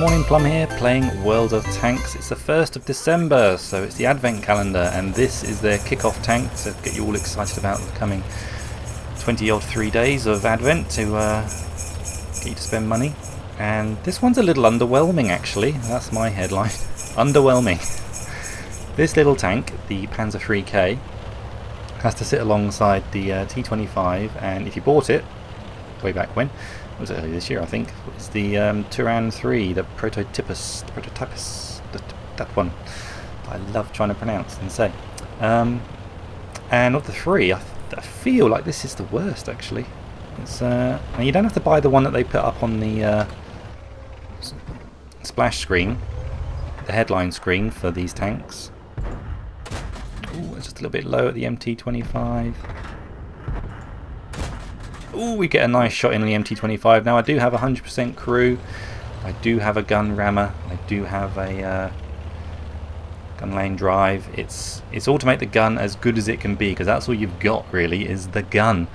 morning, Plum here, playing World of Tanks. It's the 1st of December, so it's the Advent calendar, and this is their kick-off tank to get you all excited about the coming 20-odd 3 days of Advent to get you to spend money. And this one's a little underwhelming, actually. That's my headline. Underwhelming. This little tank, the Panzer III-K, has to sit alongside the T25, and if you bought it way back when, was it earlier this year I think, it's the Turan 3, the prototypus, that one I love trying to pronounce and say. And of the three, I feel like this is the worst actually. It's and you don't have to buy the one that they put up on the splash screen, the headline screen for these tanks. Ooh, it's just a little bit low at the MT25. Ooh, we get a nice shot in the MT25. Now I do have 100% crew. I do have a gun rammer. I do have a gun lane drive. It's all to make the gun as good as it can be, because that's all you've got really is the gun.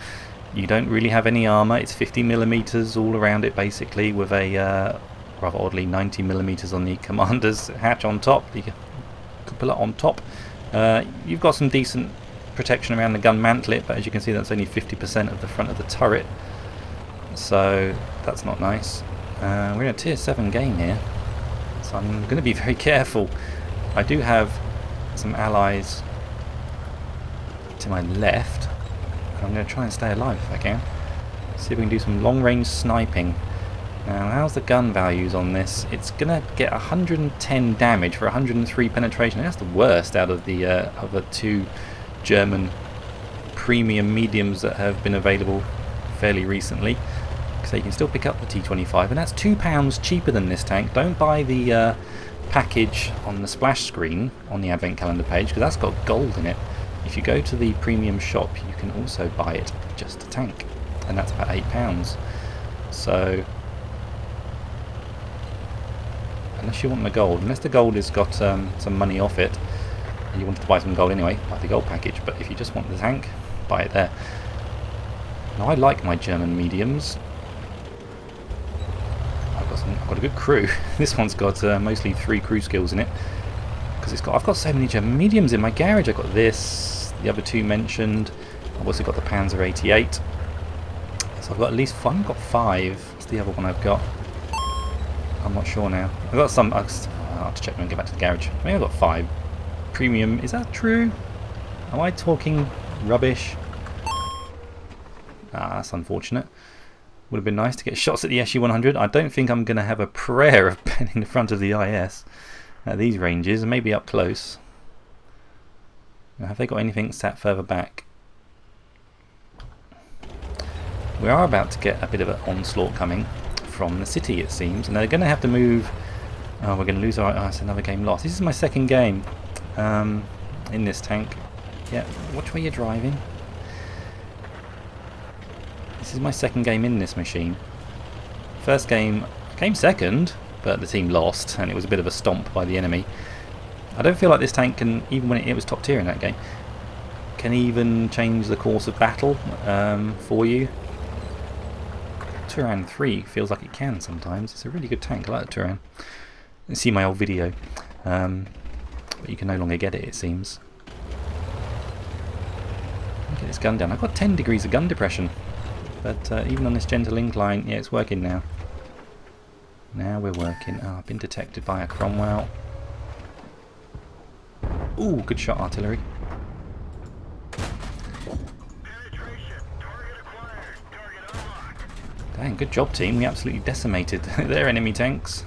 You don't really have any armor. It's 50mm all around it basically, with a rather oddly 90mm on the commander's hatch on top. You can pull it on top. You've got some decent protection around the gun mantlet, but as you can see that's only 50% of the front of the turret, so that's not nice. We're in a tier 7 game here, so I'm going to be very careful. I do have some allies to my left, and I'm going to try and stay alive if I can. See if we can do some long range sniping. Now how's the gun values on this? It's going to get 110 damage for 103 penetration. That's the worst out of the other two German premium mediums that have been available fairly recently. So you can still pick up the T25, and that's £2 cheaper than this tank. Don't buy the package on the splash screen on the Advent calendar page, because that's got gold in it. If you go to the premium shop, you can also buy it just a tank, and that's about £8. So unless you want the gold, unless the gold has got some money off it, you wanted to buy some gold anyway, buy the gold package. But if you just want the tank, buy it there. Now I like my German mediums. I've got a good crew. This one's got mostly 3 crew skills in it, because I've got so many German mediums in my garage. I've got this, the other two mentioned. I've also got the Panzer 88. So I've got at least 5. I've got 5. What's the other one I've got? I'm not sure now. I've got some. I'll have to check when I get back to the garage. I think I've got 5. Premium, is that true? Am I talking rubbish? Ah, that's unfortunate. Would have been nice to get shots at the SU-100. I don't think I'm going to have a prayer of penning the front of the IS at these ranges, and maybe up close. Now, have they got anything sat further back? We are about to get a bit of an onslaught coming from the city, it seems, and they're going to have to move. Oh, we're going to lose our. Oh, it's another game lost. This is my second game in this tank. Yeah, watch where you're driving. This is my second game in this machine. First game, I came second, but the team lost, and it was a bit of a stomp by the enemy. I don't feel like this tank can, even when it was top tier in that game, can even change the course of battle for you. Turan 3 feels like it can sometimes. It's a really good tank. I like the Turan. You see my old video. But you can no longer get it seems. Get this gun down. I've got 10 degrees of gun depression, but even on this gentle incline, yeah, it's working now. Now we're working. Oh, I've been detected by a Cromwell. Ooh, good shot, artillery. Dang, good job team, we absolutely decimated their enemy tanks.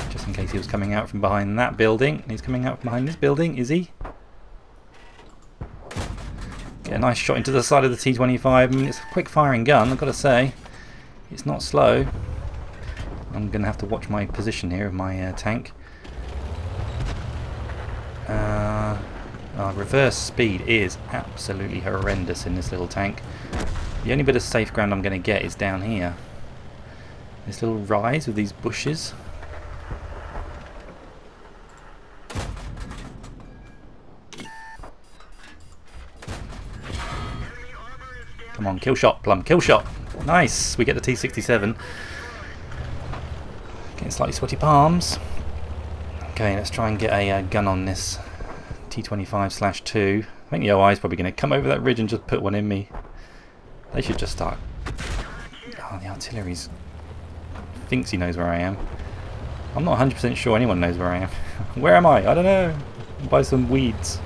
Just in case he was coming out from behind that building. He's coming out from behind this building, is he? Get a nice shot into the side of the T25. I mean, it's a quick firing gun, I've got to say. It's not slow. I'm going to have to watch my position here of my tank. Reverse speed is absolutely horrendous in this little tank. The only bit of safe ground I'm going to get is down here. This little rise with these bushes. Come on, kill shot, Plum, kill shot. Nice, we get the T67. slightly sweaty palms. Okay, let's try and get a gun on this T25/2. I think the OI is probably going to come over that ridge and just put one in me. They should just start. Oh, the artillery's thinks he knows where I am. I'm not 100% sure anyone knows where I am. Where am I? I don't know. Buy some weeds.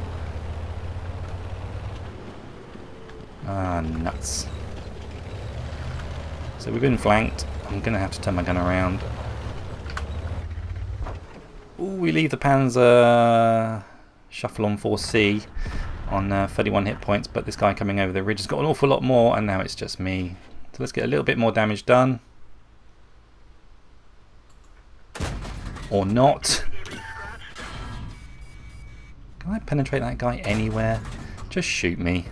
Ah, nuts. So we've been flanked. I'm going to have to turn my gun around. Ooh, we leave the Panzer Shuffle on 4C on 31 hit points, but this guy coming over the ridge has got an awful lot more, and now it's just me. So let's get a little bit more damage done. Or not. Can I penetrate that guy anywhere? Just shoot me.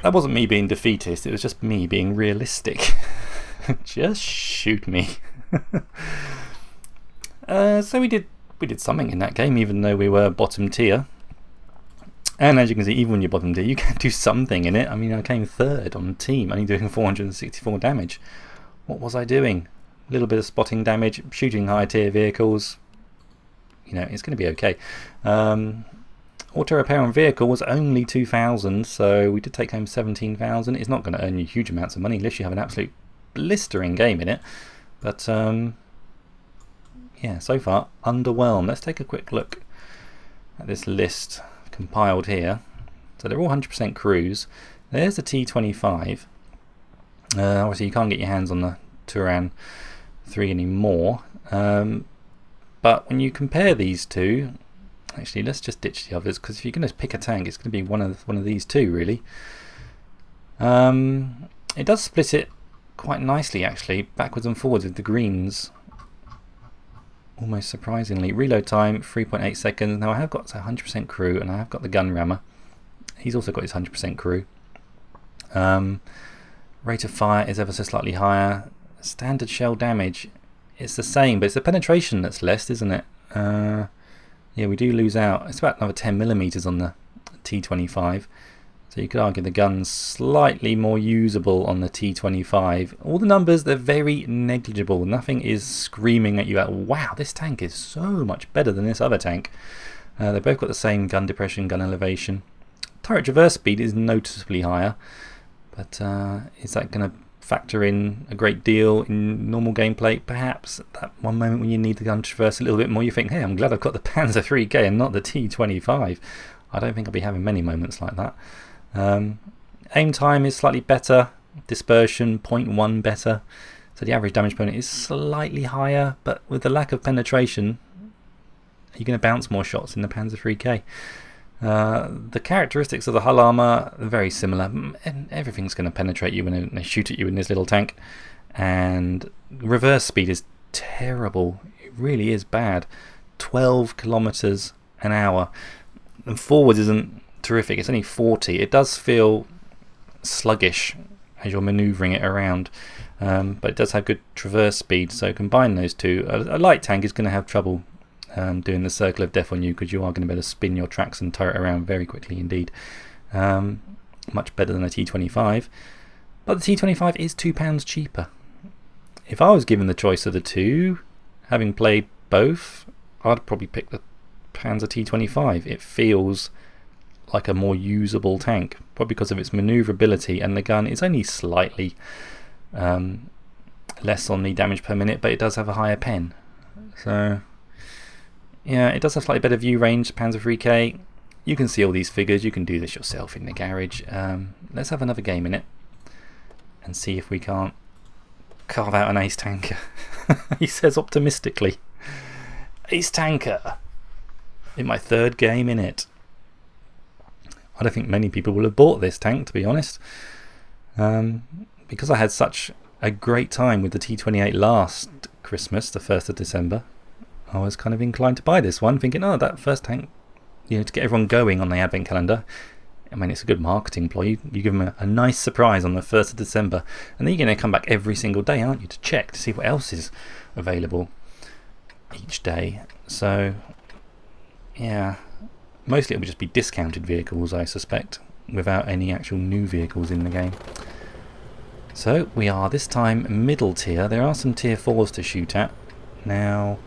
That wasn't me being defeatist, it was just me being realistic. Just shoot me. So we did something in that game, even though we were bottom tier. And as you can see, even when you're bottom tier, you can do something in it. I mean, I came third on the team, only doing 464 damage. What was I doing? A little bit of spotting damage, shooting high tier vehicles. You know, it's going to be okay. Auto repair on vehicle was only 2,000, so we did take home 17,000. It's not going to earn you huge amounts of money unless you have an absolute blistering game in it. But yeah, so far underwhelmed. Let's take a quick look at this list compiled here. So they're all 100% crews. There's the T25. Obviously you can't get your hands on the Turan 3 anymore, but when you compare these two, actually let's just ditch the others, because if you're going to pick a tank, it's going to be one of these two really. It does split it quite nicely actually, backwards and forwards with the greens, almost surprisingly. Reload time 3.8 seconds. Now I have got 100% crew, and I have got the gun rammer. He's also got his 100% crew. Rate of fire is ever so slightly higher. Standard shell damage, it's the same, but it's the penetration that's less, isn't it? Yeah, we do lose out. It's about another 10mm on the T25. So you could argue the gun's slightly more usable on the T25. All the numbers, they're very negligible. Nothing is screaming at you at, wow, this tank is so much better than this other tank. They've both got the same gun depression, gun elevation. Turret traverse speed is noticeably higher, but is that going to factor in a great deal in normal gameplay? Perhaps at that one moment when you need the gun to traverse a little bit more, you think, hey, I'm glad I've got the Panzer 3K and not the T25. I don't think I'll be having many moments like that. Aim time is slightly better, dispersion 0.1 better, so the average damage per minute is slightly higher, but with the lack of penetration, you're going to bounce more shots in the Panzer 3K. The characteristics of the hull armour are very similar, and everything's going to penetrate you when they shoot at you in this little tank. And reverse speed is terrible, it really is bad, 12 kilometers an hour, and forwards isn't terrific, it's only 40. It does feel sluggish as you're manoeuvring it around, but it does have good traverse speed, so combine those two. A light tank is going to have trouble doing the circle of death on you, because you are going to be able to spin your tracks and turret around very quickly indeed. Much better than a T25, but the T25 is £2 cheaper. If I was given the choice of the two, having played both, I'd probably pick the Panzer T25. It feels like a more usable tank, probably because of its manoeuvrability, and the gun is only slightly less on the damage per minute, but it does have a higher pen. So yeah, it does have slightly better view range, Panzer 3K. You can see all these figures, you can do this yourself in the garage. Let's have another game in it and see if we can't carve out an ace tanker. He says optimistically. Ace tanker in my third game in it. I don't think many people will have bought this tank, to be honest. Because I had such a great time with the T28 last Christmas, the 1st of December, I was kind of inclined to buy this one, thinking, oh, that first tank, you know, to get everyone going on the advent calendar. I mean, it's a good marketing ploy. You give them a nice surprise on the 1st of December, and then you're going to come back every single day, aren't you, to check to see what else is available each day. So yeah, mostly it will just be discounted vehicles, I suspect, without any actual new vehicles in the game. So we are this time middle tier. There are some tier 4s to shoot at. Now,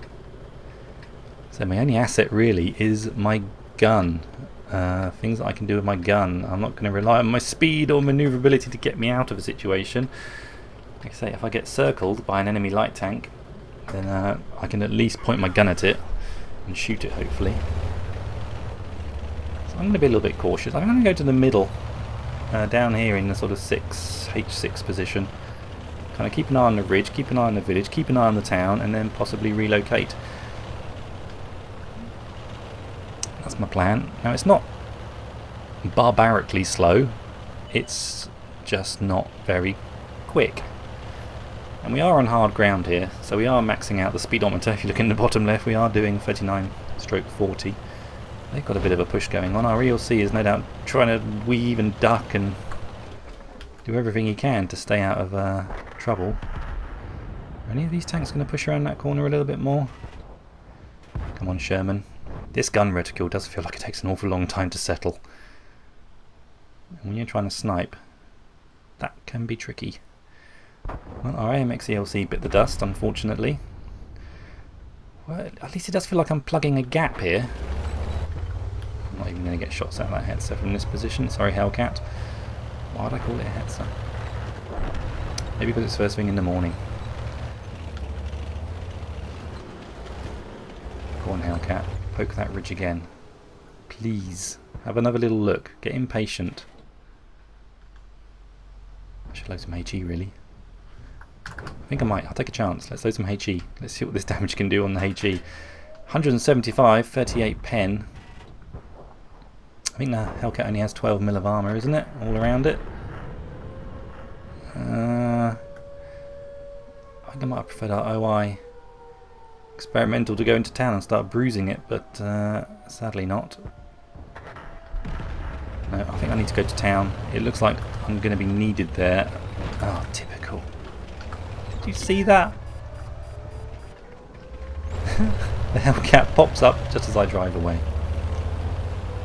so my only asset really is my gun. Things that I can do with my gun. I'm not going to rely on my speed or maneuverability to get me out of a situation. Like I say, if I get circled by an enemy light tank, then I can at least point my gun at it and shoot it, hopefully. So I'm going to be a little bit cautious. I'm going to go to the middle, down here in the sort of H6 position. Kind of keep an eye on the ridge, keep an eye on the village, keep an eye on the town, and then possibly relocate. That's my plan. Now, it's not barbarically slow, it's just not very quick. And we are on hard ground here, so we are maxing out the speedometer. If you look in the bottom left, we are doing 39/40. They've got a bit of a push going on. Our ELC is no doubt trying to weave and duck and do everything he can to stay out of trouble. Are any of these tanks going to push around that corner a little bit more? Come on, Sherman. This gun reticule does feel like it takes an awful long time to settle. And when you're trying to snipe, that can be tricky. Well, our AMX ELC bit the dust, unfortunately. Well, at least it does feel like I'm plugging a gap here. I'm not even going to get shots out of that Hetzer from this position. Sorry, Hellcat. Why would I call it a Hetzer? Maybe because it's first thing in the morning. Go on, Hellcat. Poke that ridge again. Please. Have another little look. Get impatient. I should load some HE, really. I think I might. I'll take a chance. Let's load some HE. Let's see what this damage can do on the HE. 175, 38 pen. I think the Hellcat only has 12 mil of armour, isn't it? All around it. I think I might have preferred our OI experimental to go into town and start bruising it, but sadly not. No, I think I need to go to town. It looks like I'm going to be needed there. Oh, typical. Did you see that? The Hellcat pops up just as I drive away.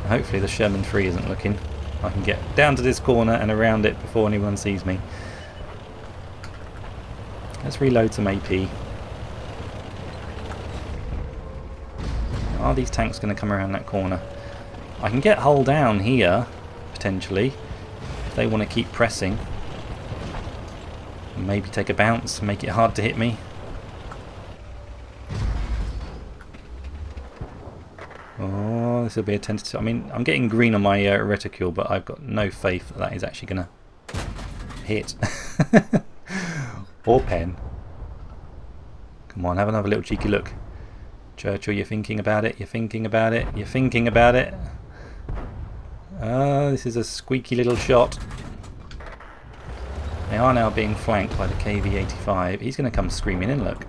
Hopefully the Sherman 3 isn't looking. I can get down to this corner and around it before anyone sees me. Let's reload some AP. Are these tanks going to come around that corner? I can get hull down here, potentially, if they want to keep pressing. Maybe take a bounce, make it hard to hit me. Oh, this will be a tentative. I mean, I'm getting green on my reticule, but I've got no faith that that is actually going to hit. Or pen. Come on, have another little cheeky look. Churchill, you're thinking about it, you're thinking about it, you're thinking about it. This is a squeaky little shot. They are now being flanked by the KV-85. He's going to come screaming in, look.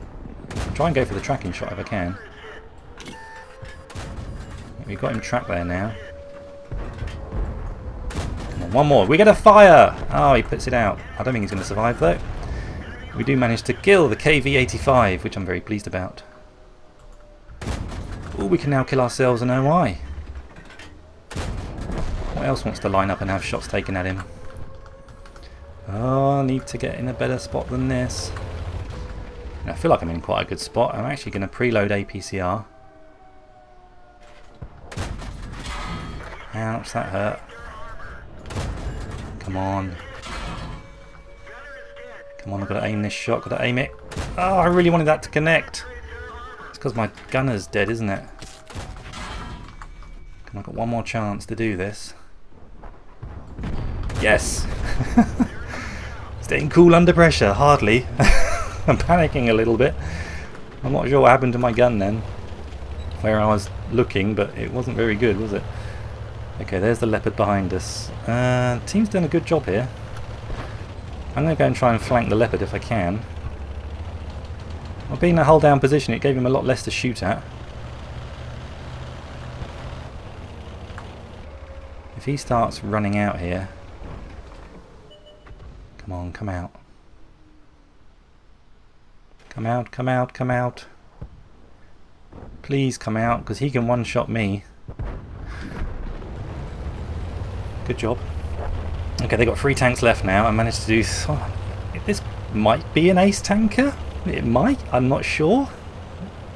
I'll try and go for the tracking shot if I can. We've got him trapped there now. Come on, one more. We get a fire! Oh, he puts it out. I don't think he's going to survive, though. We do manage to kill the KV-85, which I'm very pleased about. Oh, we can now kill ourselves an OI. What else wants to line up and have shots taken at him? Oh, I need to get in a better spot than this. I feel like I'm in quite a good spot. I'm actually going to preload APCR. Ouch, that hurt. Come on. Come on, I've got to aim this shot. Got to aim it. Oh, I really wanted that to connect. It's because my gunner's dead, isn't it? Come on, I've got one more chance to do this. Yes! Staying cool under pressure, hardly. I'm panicking a little bit. I'm not sure what happened to my gun then. Where I was looking, but it wasn't very good, was it? Okay, there's the Leopard behind us. Team's done a good job here. I'm going to go and try and flank the Leopard if I can. Well, being in a hull down position, it gave him a lot less to shoot at. If he starts running out here... Come on, come out. Come out, come out, come out. Please come out, because he can one-shot me. Good job. Okay, they've got 3 tanks left now. I managed to do This might be an ace tanker. It might. I'm not sure.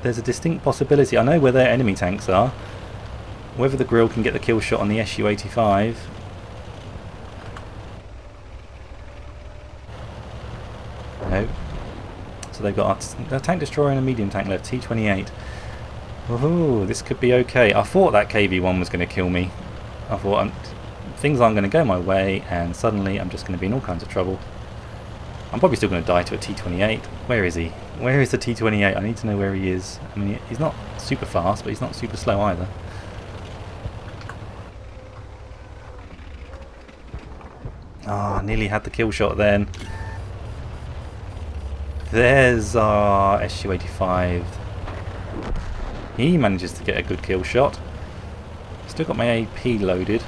There's a distinct possibility. I know where their enemy tanks are. Whether the grill can get the kill shot on the Su-85. No. So they've got a tank destroyer and a medium tank left. T-28. Oh, this could be okay. I thought that KV-1 was going to kill me. I thought things aren't going to go my way, and suddenly I'm just going to be in all kinds of trouble. I'm probably still going to die to a T-28. Where is he? Where is the T-28? I need to know where he is. I mean, he's not super fast, but he's not super slow either. Ah, oh, nearly had the kill shot then. There's our Su-85. He manages to get a good kill shot. Still got my AP loaded.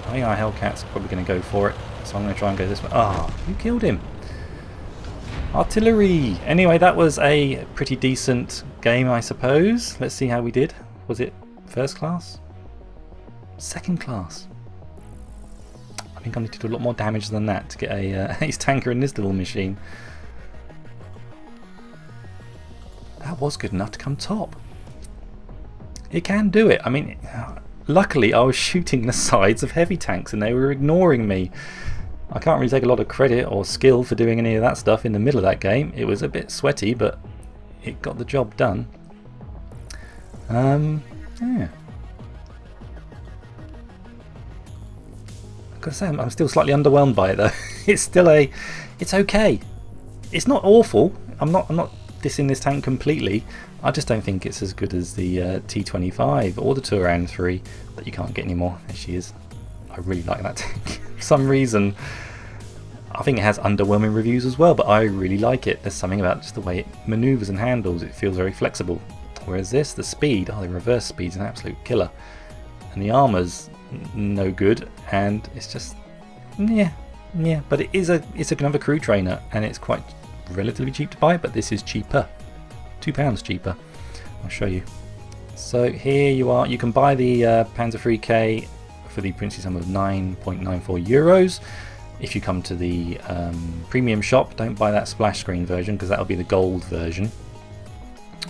I think our Hellcat's probably going to go for it, so I'm going to try and go this way. Ah, oh, you killed him. Artillery! Anyway, that was a pretty decent game, I suppose. Let's see how we did. Was it first class? Second class. I think I need to do a lot more damage than that to get a ace tanker in this little machine. That was good enough to come top. It can do it. I mean, luckily I was shooting the sides of heavy tanks and they were ignoring me. I can't really take a lot of credit or skill for doing any of that stuff in the middle of that game. It was a bit sweaty, but it got the job done. Yeah. I've got to say, I'm still slightly underwhelmed by it though. It's okay. It's not awful. I'm not dissing this tank completely. I just don't think it's as good as the T-25 or the Turan 3 that you can't get anymore. There she is. I really like that tank. For some reason, I think it has underwhelming reviews as well, but I really like it. There's something about just the way it maneuvers and handles. It feels very flexible. Whereas this, the speed, the reverse speed's an absolute killer. And the armor's no good, and it's just, yeah. But it's another crew trainer, and it's quite relatively cheap to buy, but this is cheaper. £2 cheaper. I'll show you. So here you are. You can buy the Panzer 3K for the princely sum of €9.94. If you come to the premium shop, don't buy that splash screen version because that'll be the gold version,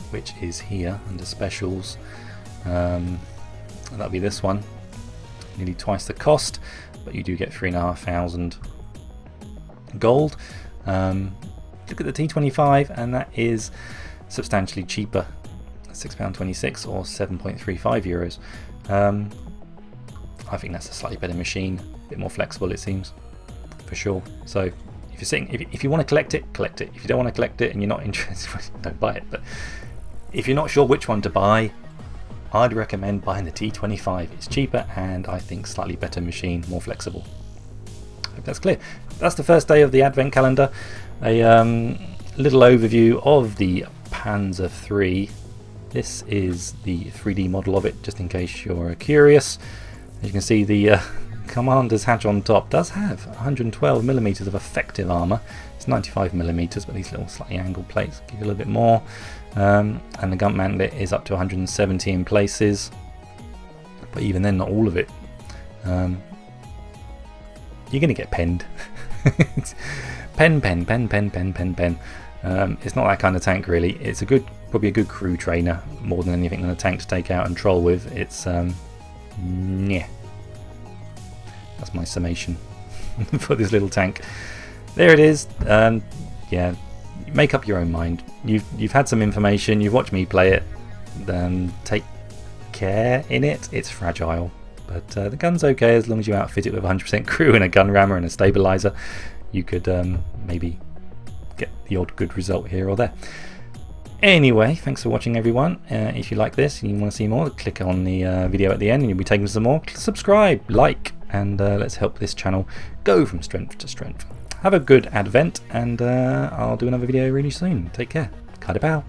which is here under specials. That'll be this one. Nearly twice the cost, but you do get 3,500 gold. Look at the T25, and that is substantially cheaper, £6.26 or €7.35. I think that's a slightly better machine, a bit more flexible it seems, for sure. So if you want to collect it, collect it. If you don't want to collect it and you're not interested, don't buy it. But if you're not sure which one to buy, I'd recommend buying the T25. It's cheaper and I think slightly better machine, more flexible. Hope that's clear. That's the first day of the advent calendar. A little overview of the Panzer III. This is the 3D model of it, just in case you're curious. As you can see, the commander's hatch on top does have 112mm of effective armour. It's 95mm, but these little slightly angled plates give you a little bit more. And the gun mantlet is up to 170 in places, but even then, not all of it. You're going to get penned. Pen. It's not that kind of tank really. It's probably a good crew trainer more than anything than a tank to take out and troll with. It's yeah. That's my summation for this little tank. There it is. Yeah, make up your own mind. You've had some information. You've watched me play it. Take care in it. It's fragile, but the gun's okay as long as you outfit it with 100% crew and a gun rammer and a stabilizer. You could maybe get the odd good result here or there. Anyway, thanks for watching everyone. If you like this and you want to see more, click on the video at the end and you'll be taken to some more. Subscribe, like, and let's help this channel go from strength to strength. Have a good advent, and I'll do another video really soon. Take care. Kada bow.